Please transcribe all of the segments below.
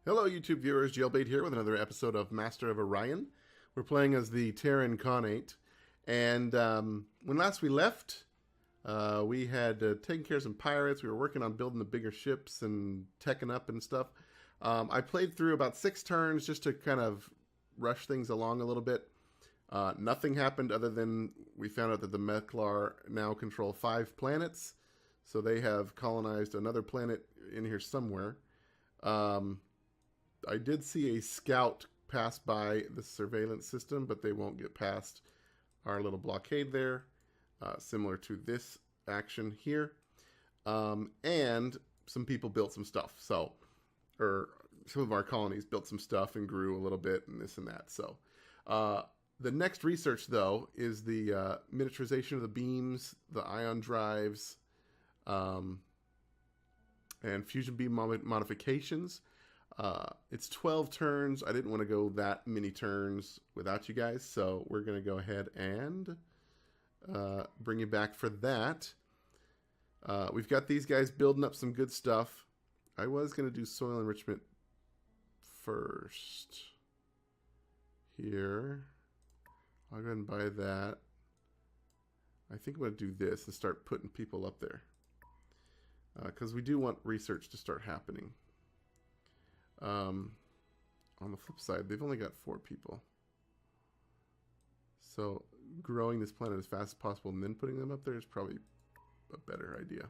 Hello, YouTube viewers. Jaylbayt here with another episode of Master of Orion. We're playing as the Terran Khanate. And when last we left, we had taken care of some pirates. We were working on building the bigger ships and teching up and stuff. I played through about 6 turns just to kind of rush things along a little bit. Nothing happened other than we found out that the Meklar now control 5 planets. So they have colonized another planet in here somewhere. I did see a scout pass by the surveillance system, but they won't get past our little blockade there, similar to this action here. And some people built some stuff. So, or some of our colonies built some stuff and grew a little bit and this and that. So, the next research, though, is the miniaturization of the beams, the ion drives, and fusion beam modifications. It's 12 turns. I didn't want to go that many turns without you guys, so we're going to go ahead and bring you back for that. We've got these guys building up some good stuff. I was going to do soil enrichment first. Here. I'll go ahead and buy that. I think I'm going to do this and start putting people up there. Because we do want research to start happening. On the flip side, they've only got 4 people. So growing this planet as fast as possible and then putting them up there is probably a better idea.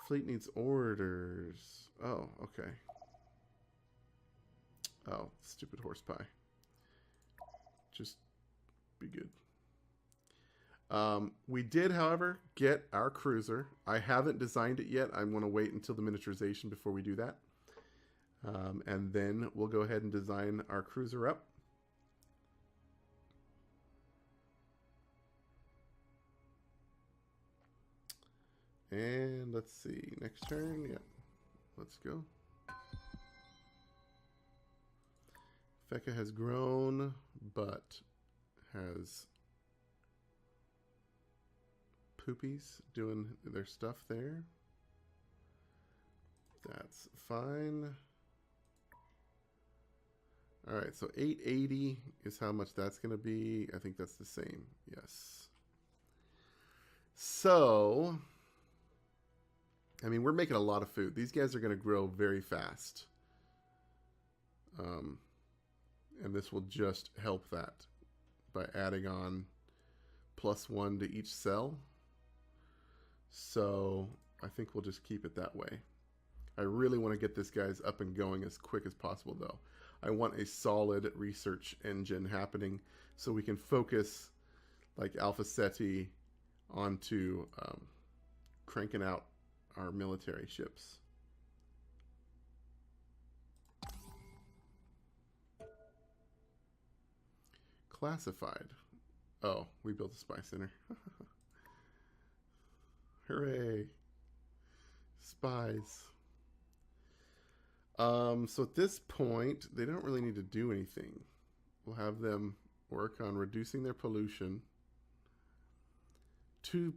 Fleet needs orders. Oh, okay. Oh, stupid horse pie. Just be good. We did, however, get our cruiser. I haven't designed it yet. I want to wait until the miniaturization before we do that. And then we'll go ahead and design our cruiser up. And let's see, next turn, yeah, let's go. Feka has grown, but has poopies doing their stuff there. That's fine. Alright, so 880 is how much that's going to be. I think that's the same. Yes. So, I mean, we're making a lot of food. These guys are going to grow very fast. And this will just help that by adding on +1 to each cell. So I think we'll just keep it that way. I really want to get this guys up and going as quick as possible, though. I want a solid research engine happening so we can focus, like Alpha Ceti, onto cranking out our military ships. Classified. Oh, we built a spy center. Hooray. Spies. So at this point, they don't really need to do anything. We'll have them work on reducing their pollution. Two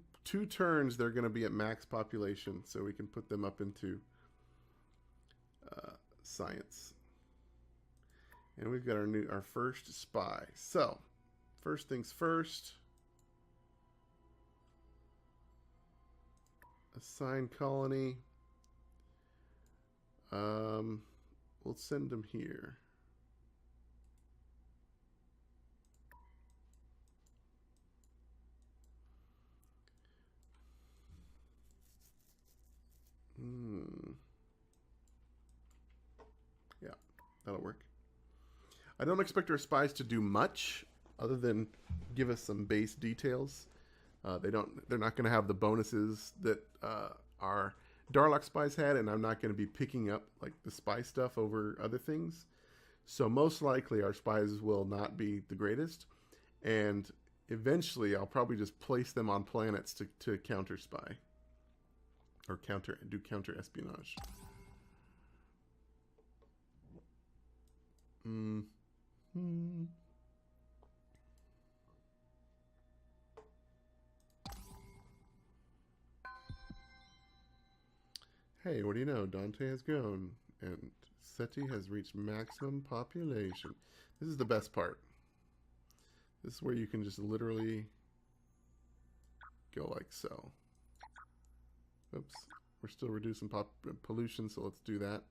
turns, they're going to be at max population, so we can put them up into science. And we've got our first spy. So, first things first. Assign colony. We'll send them here. Yeah, that'll work. I don't expect our spies to do much other than give us some base details. They're not going to have the bonuses that our Darlock spies had, and I'm not going to be picking up like the spy stuff over other things. So most likely our spies will not be the greatest, and eventually I'll probably just place them on planets to counter spy or do counter espionage. Hey, what do you know? Dante has grown, and SETI has reached maximum population. This is the best part. This is where you can just literally go like so. Oops. We're still reducing pollution, so let's do that.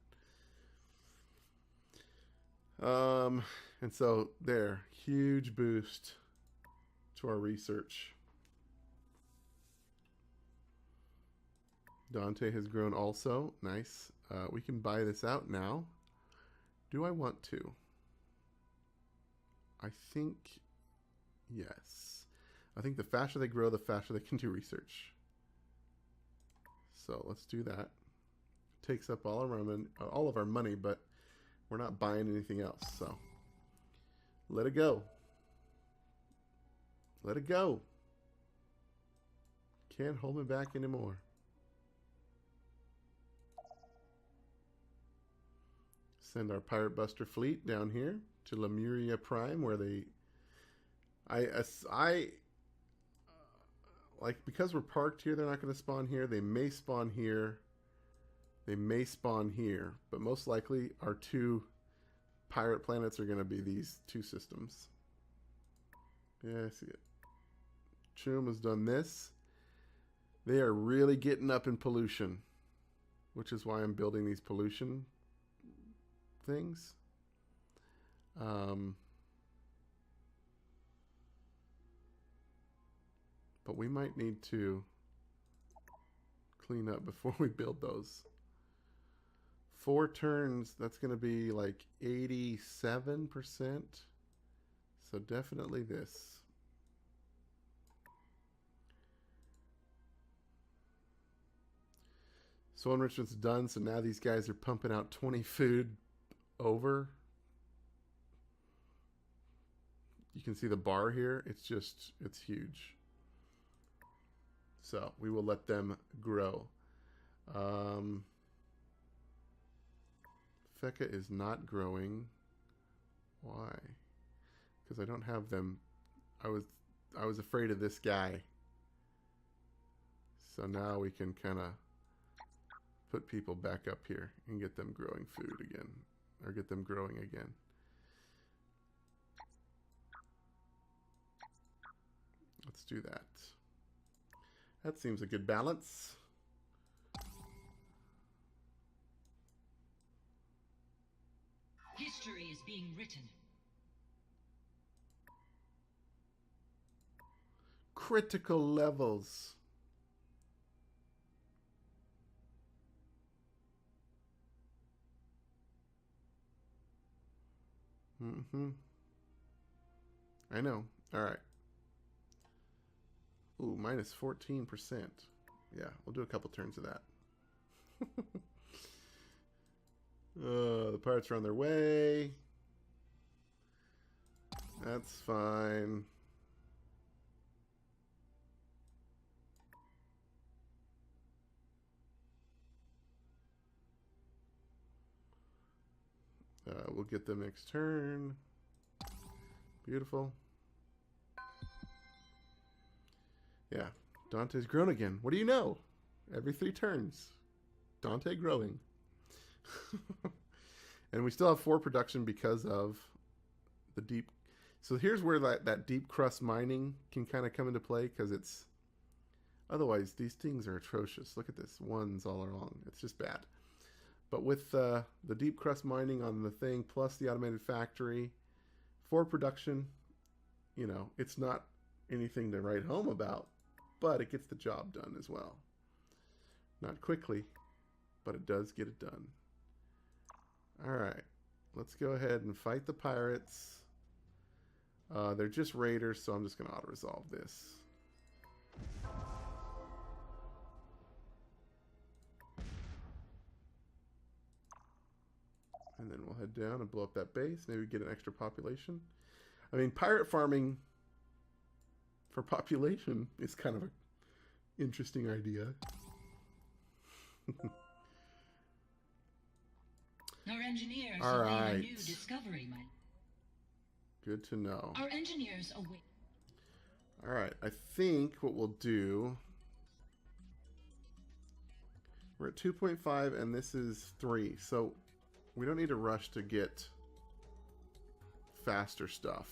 And so there, huge boost to our research. Dante has grown also. Nice. We can buy this out now. Do I want to? I think yes. I think the faster they grow, the faster they can do research. So let's do that. Takes up all of our money, but we're not buying anything else. So let it go. Let it go. Can't hold me back anymore. Send our Pirate Buster fleet down here to Lemuria Prime, where they... like, because we're parked here, they're not going to spawn here. They may spawn here. They may spawn here. But most likely, our two pirate planets are going to be these two systems. Yeah, I see it. Chum has done this. They are really getting up in pollution, which is why I'm building these pollution things. But we might need to clean up before we build those. 4 turns, that's going to be like 87%. So definitely this. Soil enrichment's done, so now these guys are pumping out 20 food over. You can see the bar here. It's huge. So we will let them grow. Feka is not growing. Why? Because I don't have them. I was afraid of this guy. So now we can kind of put people back up here and get them growing food again. Or get them growing again. Let's do that. That seems a good balance. History is being written. Critical levels. I know. All right. Ooh, minus 14%. Yeah, we'll do a couple turns of that. The pirates are on their way. That's fine. We'll get them next turn. Beautiful. Yeah, Dante's grown again. What do you know? Every 3 turns. Dante growing. And we still have 4 production because of the deep. So here's where that deep crust mining can kind of come into play, because it's... Otherwise, these things are atrocious. Look at this. 1s all along. It's just bad. But with the deep crust mining on the thing, plus the automated factory, 4 production, you know, it's not anything to write home about, but it gets the job done as well. Not quickly, but it does get it done. All right, let's go ahead and fight the pirates. They're just raiders, so I'm just going to auto-resolve this. And then we'll head down and blow up that base. Maybe get an extra population. I mean, pirate farming for population is kind of an interesting idea. Our engineers All have made right. a new discovery, my... Good to know. Our engineers await. All right, I think what we'll do... We're at 2.5 and this is 3. So we don't need to rush to get faster stuff.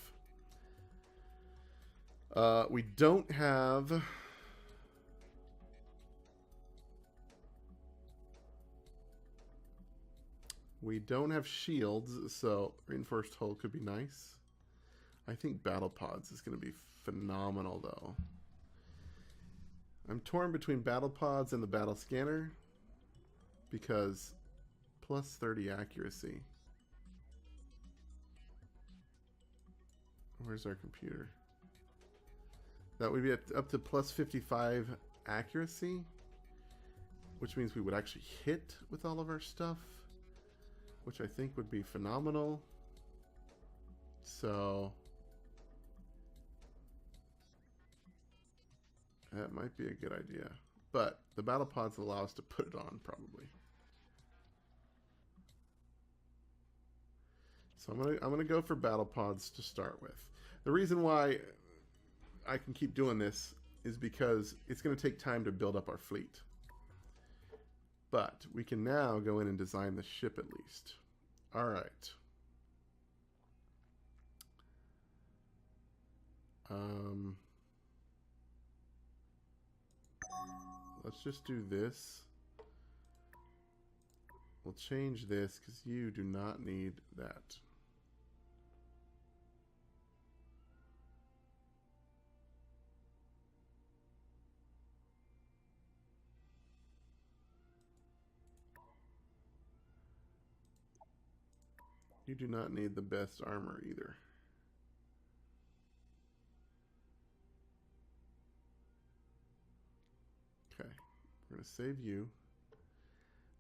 We don't have... We don't have shields, so reinforced hull could be nice. I think battle pods is going to be phenomenal, though. I'm torn between battle pods and the battle scanner because plus 30 accuracy. Where's our computer? That would be up to plus 55 accuracy, which means we would actually hit with all of our stuff, which I think would be phenomenal. So that might be a good idea. But the battle pods allow us to put it on, probably. So I'm gonna go for battle pods to start with. The reason why I can keep doing this is because it's going to take time to build up our fleet. But we can now go in and design the ship at least. All right. Let's just do this. We'll change this because you do not need that. You do not need the best armor either. Okay, we're going to save you.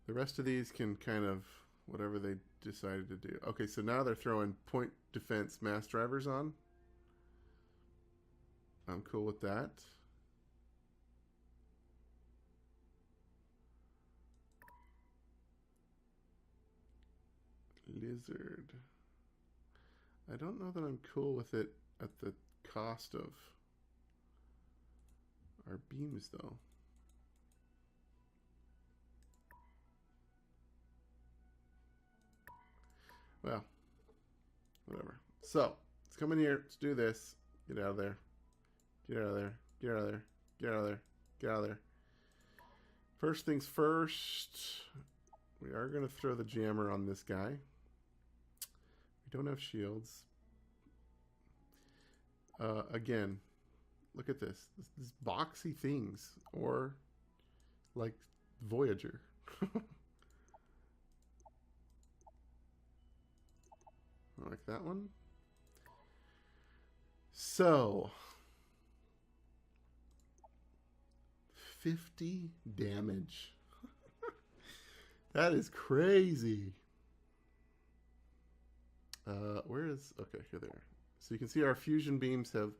The rest of these can kind of, whatever they decided to do. Okay, so now they're throwing point defense mass drivers on. I'm cool with that. Lizard. I don't know that I'm cool with it at the cost of our beams, though. Well, whatever. So, let's come in here. Let's do this. Get out of there. Get out of there. Get out of there. Get out of there. Get out of there. First things first, we are going to throw the jammer on this guy. We don't have shields. Again, look at this. These boxy things. Or, like, Voyager. I like that one. So, 50 damage. That is crazy. Where is... Okay, here they are. So you can see our fusion beams have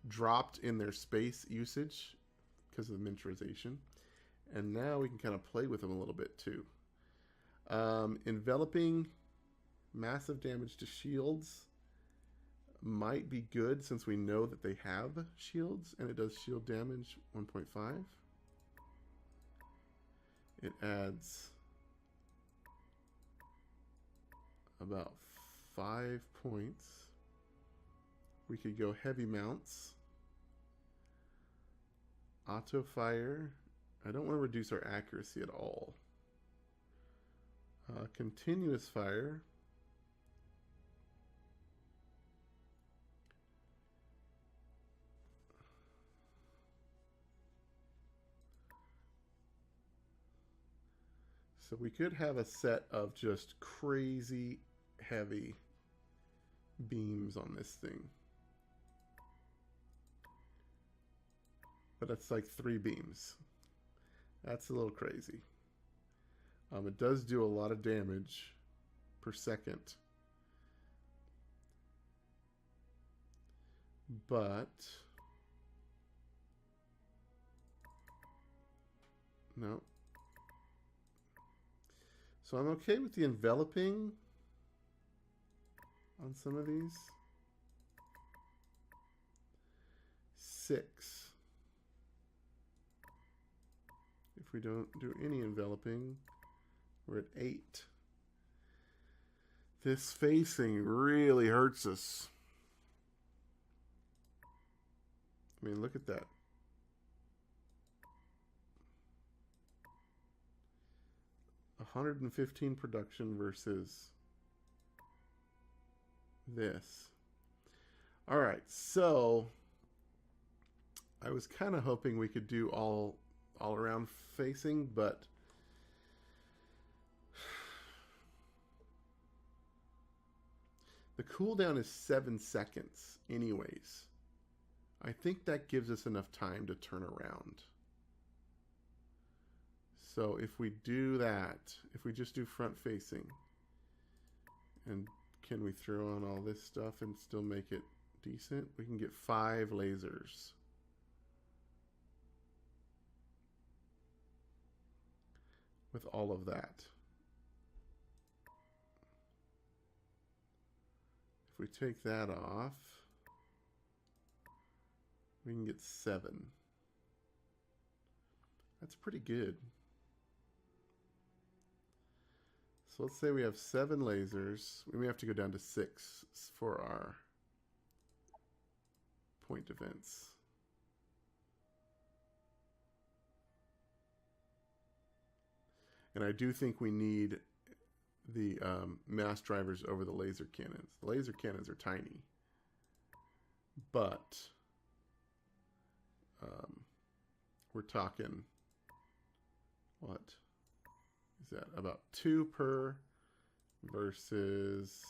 dropped in their space usage because of the miniaturization. And now we can kind of play with them a little bit too. Enveloping massive damage to shields might be good since we know that they have shields, and it does shield damage 1.5. It adds about 5 points. We could go heavy mounts, auto fire. I don't want to reduce our accuracy at all. Continuous fire. So we could have a set of just crazy heavy beams on this thing. But it's like 3 beams. That's a little crazy. It does do a lot of damage per second. But no. So I'm okay with the enveloping on some of these. 6. If we don't do any enveloping. We're at 8. This facing really hurts us. I mean, look at that. $115 production versus this. All right, so I was kind of hoping we could do all around facing, but the cooldown is 7 seconds anyways. I think that gives us enough time to turn around. So if we do that, if we just do front facing, and can we throw on all this stuff and still make it decent? We can get 5 lasers. With all of that. If we take that off, we can get 7. That's pretty good. So let's say we have 7 lasers. We may have to go down to 6 for our point defense. And I do think we need the mass drivers over the laser cannons. The laser cannons are tiny. But we're talking, what is that? About 2 per versus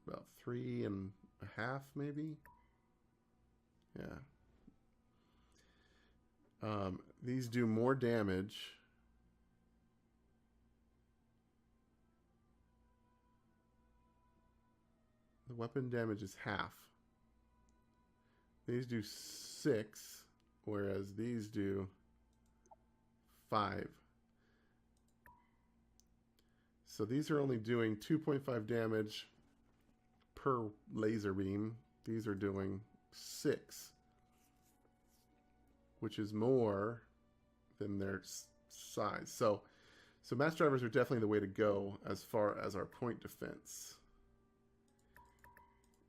about 3.5 maybe. Yeah. These do more damage. The weapon damage is half. These do 6, whereas these do 5. So these are only doing 2.5 damage per laser beam. These are doing 6. Which is more than their size. So mass drivers are definitely the way to go as far as our point defense.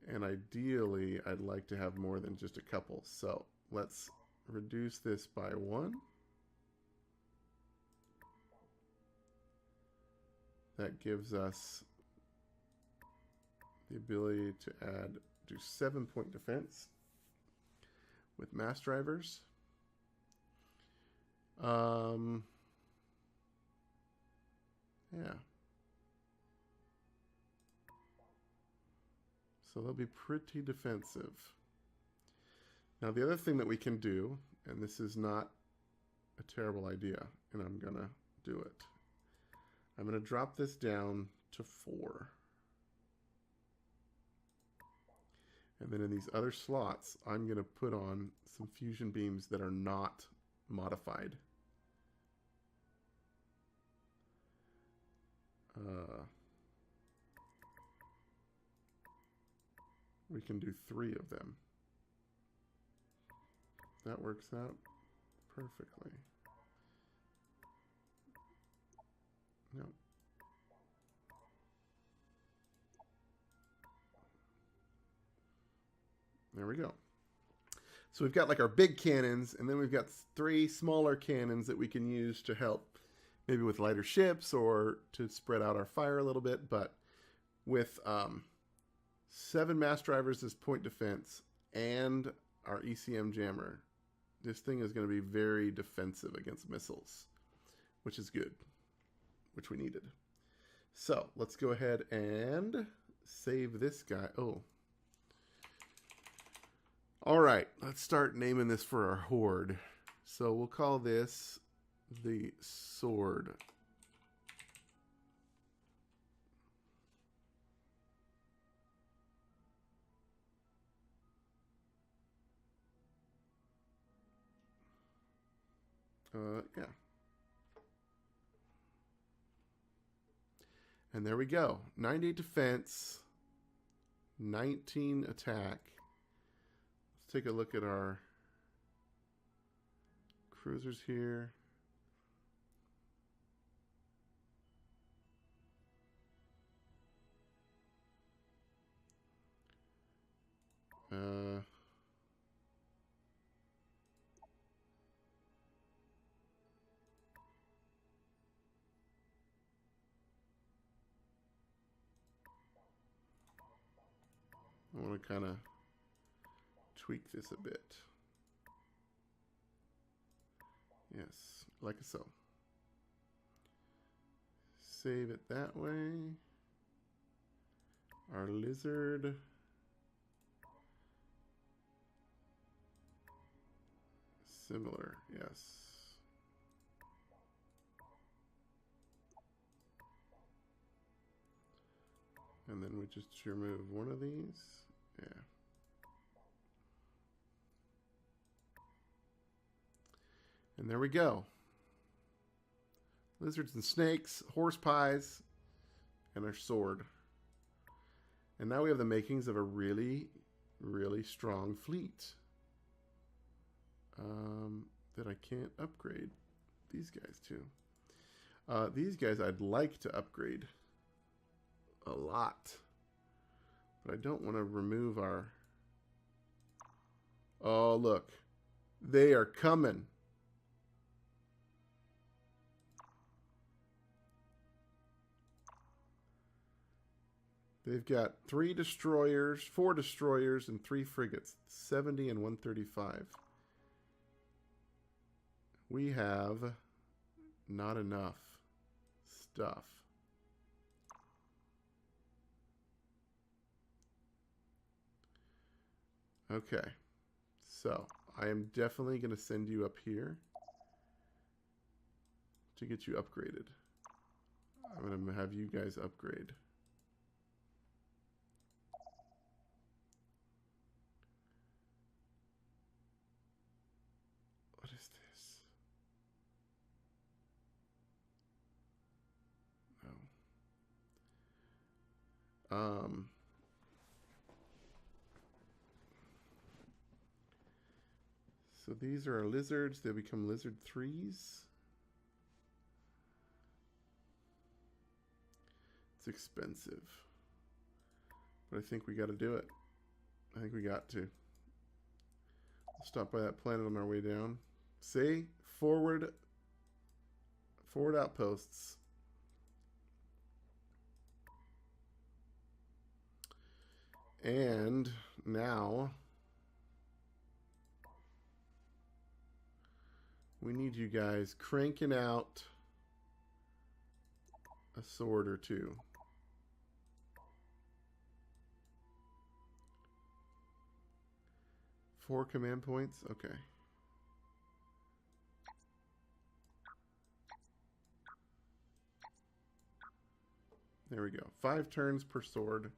And ideally, I'd like to have more than just a couple. So let's reduce this by 1. That gives us the ability to do 7-point defense with mass drivers. Yeah. So they'll be pretty defensive. Now the other thing that we can do, and this is not a terrible idea, and I'm gonna do it. I'm gonna drop this down to 4. And then in these other slots, I'm gonna put on some fusion beams that are not modified. We can do 3 of them. That works out perfectly. No. There we go. So we've got like our big cannons, and then we've got 3 smaller cannons that we can use to help maybe with lighter ships or to spread out our fire a little bit. But with 7 mass drivers as point defense and our ECM jammer, this thing is going to be very defensive against missiles, which is good, which we needed. So let's go ahead and save this guy. Oh. All right, let's start naming this for our horde. So we'll call this the sword. Yeah. And there we go. 98 defense, 19 attack. Let's take a look at our cruisers here. I want to kind of tweak this a bit. Yes, like so. Save it that way. Our lizard. Similar, yes. And then we just remove one of these. Yeah. And there we go. Lizards and snakes, horse pies, and our sword. And now we have the makings of a really, really strong fleet. That I can't upgrade these guys to. These guys I'd like to upgrade a lot. But I don't want to remove our... Oh, look. They are coming. They've got 4 destroyers, and 3 frigates. 70 and 135. We have not enough stuff. Okay. So, I am definitely going to send you up here to get you upgraded. I'm going to have you guys upgrade. What is this? No. So these are our lizards. They become lizard 3s. It's expensive. But I think we got to do it. I think we got to. We'll stop by that planet on our way down. See? Forward outposts. And now we need you guys cranking out a sword or 2. Four command points? Okay. There we go. 5 turns per sword.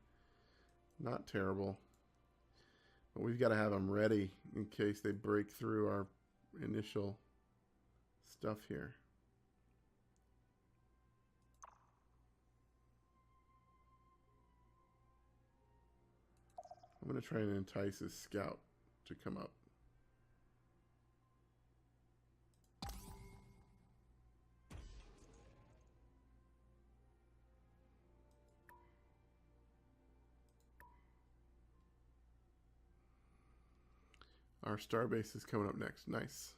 Not terrible. But we've got to have them ready in case they break through our initial stuff here. I'm going to try and entice this scout to come up. Our starbase is coming up next. Nice.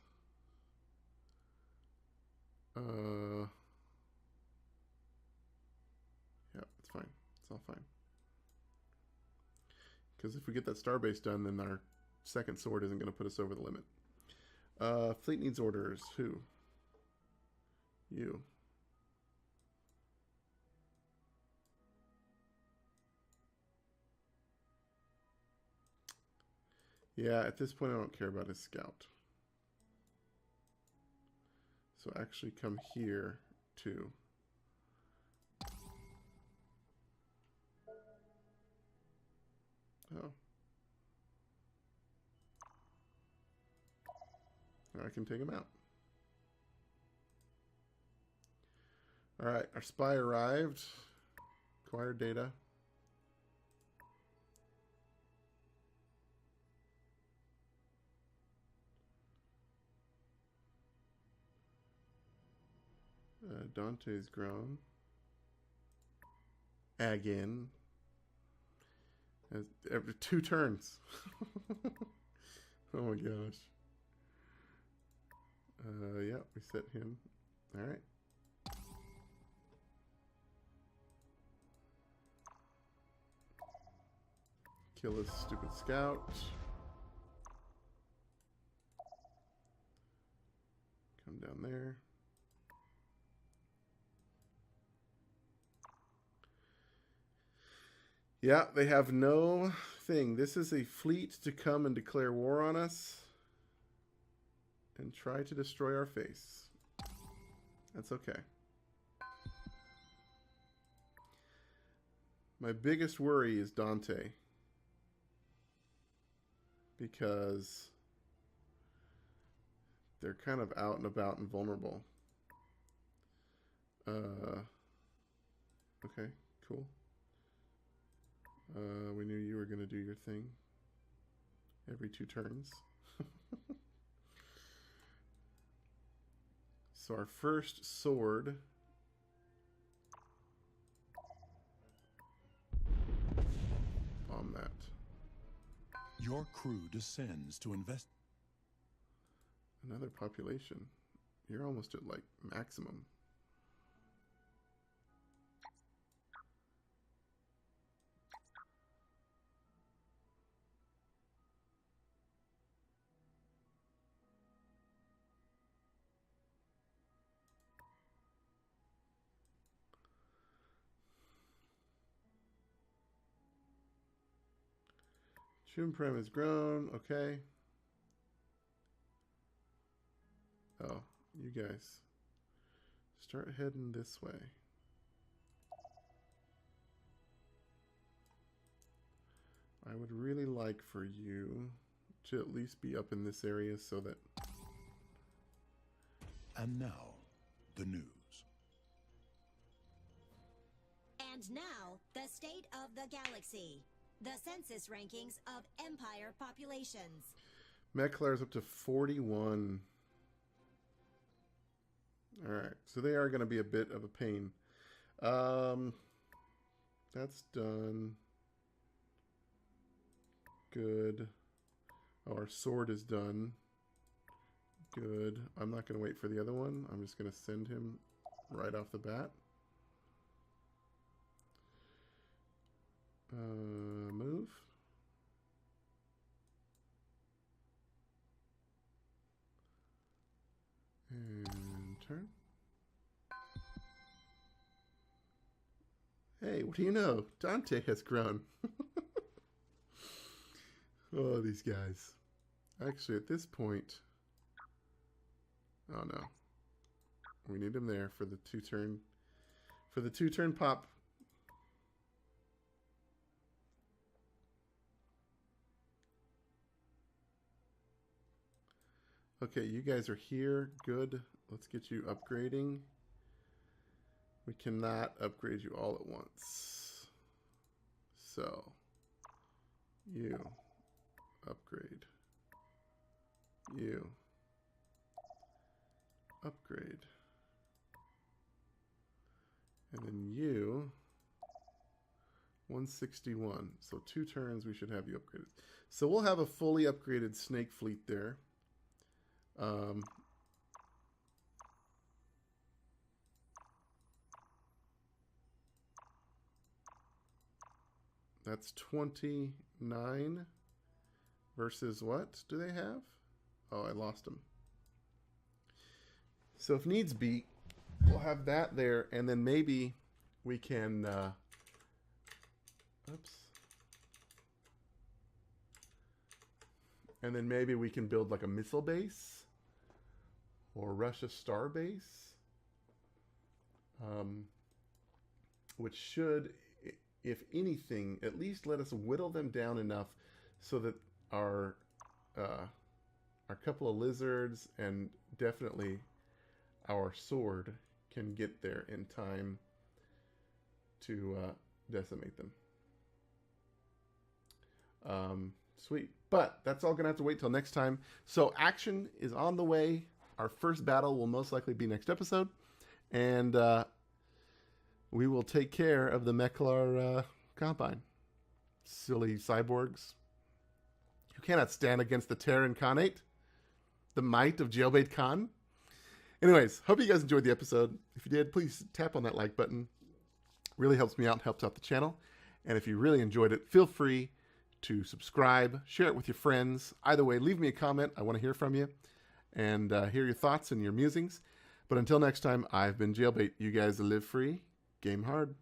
Yeah, it's fine. It's all fine. Because if we get that starbase done, then our second sword isn't going to put us over the limit. Fleet needs orders. Who? You. Yeah, at this point I don't care about his scout. So actually come here too. Oh. Now I can take him out. Alright, our spy arrived. Acquired data. Dante's grown. Again. Every 2 turns. Oh my gosh. Yeah, we set him. Alright. Kill this stupid scout. Come down there. Yeah, they have no thing. This is a fleet to come and declare war on us and try to destroy our face. That's okay. My biggest worry is Dante, because they're kind of out and about and vulnerable. Okay, cool. We knew you were going to do your thing every 2 turns. So our first sword. Bomb that. Your crew descends to invest. Another population. You're almost at like maximum. Shun Prime has grown. Okay. Oh, you guys. Start heading this way. I would really like for you to at least be up in this area so that... And now, the news. And now, the state of the galaxy. The census rankings of Empire populations. Mechlar's up to 41. Alright, so they are going to be a bit of a pain. That's done. Good. Oh, our sword is done. Good. I'm not going to wait for the other one. I'm just going to send him right off the bat. Move. And turn. Hey, what do you know? Dante has grown. Oh, these guys. Actually, at this point... Oh, no. We need him there for the 2-turn... For the 2-turn pop. Okay, you guys are here. Good. Let's get you upgrading. We cannot upgrade you all at once. So, you upgrade. You upgrade. And then you 161. So 2 turns we should have you upgraded. So we'll have a fully upgraded snake fleet there. That's 29 versus what do they have? Oh, I lost them. So if needs be, we'll have that there, and then maybe we can oops. And then maybe we can build like a missile base or Russia star base, which should, if anything, at least let us whittle them down enough so that our couple of lizards and definitely our sword can get there in time to decimate them. Sweet. But that's all going to have to wait till next time. So action is on the way. Our first battle will most likely be next episode. And we will take care of the Meklar Combine. Silly cyborgs who cannot stand against the Terran Khanate, the might of Jaylbayt Khan. Anyways, hope you guys enjoyed the episode. If you did, please tap on that like button. Really helps me out and helps out the channel. And if you really enjoyed it, feel free to subscribe, share it with your friends. Either way, leave me a comment. I want to hear from you and hear your thoughts and your musings. But until next time, I've been Jaylbayt. You guys live free, game hard.